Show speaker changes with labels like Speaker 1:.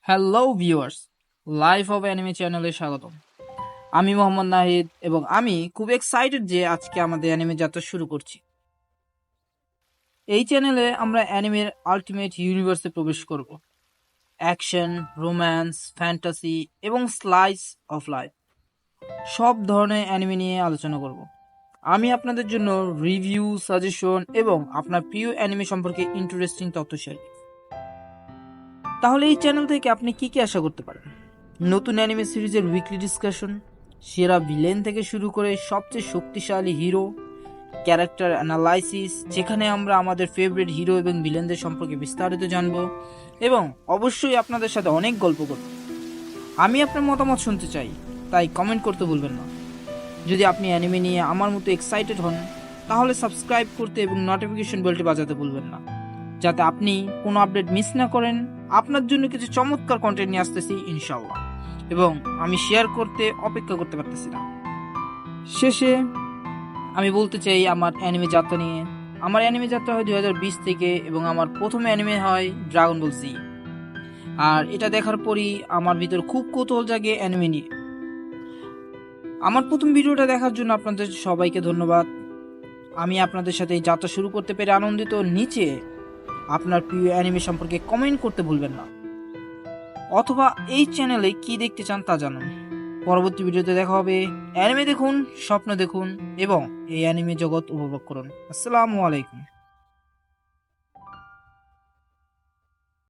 Speaker 1: Hello viewers, life of anime চ্যানেলে স্বাগতম। আমি মোহাম্মদ নাহিদ এবং আমি খুব এক্সাইটেড যে আজকে আমাদের অ্যানিমে যাত্রা শুরু করছি। এই চ্যানেলে আমরা অ্যানিমের আলটিমেট ইউনিভার্সে প্রবেশ করব। অ্যাকশন, রোম্যান্স, ফ্যান্টাসি এবং স্লাইস অফ লাইফ সব ধরনের অ্যানিমে নিয়ে আলোচনা করব। আমি আপনাদের জন্য রিভিউ, সাজেশন এবং আপনার প্রিয় অ্যানিমে সম্পর্কে ইন্টারেস্টিং তথ্য শেয়ার করব। তাহলে এই চ্যানেল থেকে আপনি কি কি আশা করতে পারেন? নতুন অ্যানিমে সিরিজের উইকলি ডিসকাশন, সেরা ভিলেন থেকে শুরু করে সবচেয়ে শক্তিশালী হিরো, ক্যারেক্টার অ্যানালাইসিস যেখানে আমরা আমাদের ফেভারিট হিরো এবং ভিলেনদের সম্পর্কে বিস্তারিত জানব এবং অবশ্যই আপনাদের সাথে অনেক গল্প করব। আমি আপনার মতামত শুনতে চাই, তাই কমেন্ট করতে ভুলবেন না। যদি আপনি অ্যানিমে নিয়ে আমার মতো এক্সাইটেড হন তাহলে সাবস্ক্রাইব করতে এবং নোটিফিকেশন বেলটি বাজাতে ভুলবেন না, যাতে আপনি কোনো আপডেট মিস না করেন। আপনার জন্য কিছু চমৎকার কন্টেন্ট নিয়ে আসতেছি ইনশাআল্লাহ, এবং আমি শেয়ার করতে অপেক্ষা করতে পারতেছি না। শেষে আমি বলতে চাই আমার অ্যানিমে যাত্রা নিয়ে। আমার অ্যানিমে যাত্রা হয় 2020 থেকে এবং আমার প্রথম অ্যানিমে হয় ড্রাগন বল জি। আর এটা দেখার পরই আমার ভিতর খুব কৌতূহল জাগে অ্যানিমে নিয়ে। আমার প্রথম ভিডিওটা দেখার জন্য আপনাদের সবাইকে ধন্যবাদ। আমি আপনাদের সাথে এই যাত্রা শুরু করতে পেরে আনন্দিত। নিচে আপনার প্রিয় অ্যানিমে সম্পর্কে কমেন্ট করতে ভুলবেন না, অথবা এই চ্যানেলে কি দেখতে চান তা জানান। পরবর্তী ভিডিওতে দেখা হবে। অ্যানিমে দেখুন, স্বপ্ন দেখুন এবং এই অ্যানিমে জগৎ উপভোগ করুন। আসসালামু আলাইকুম।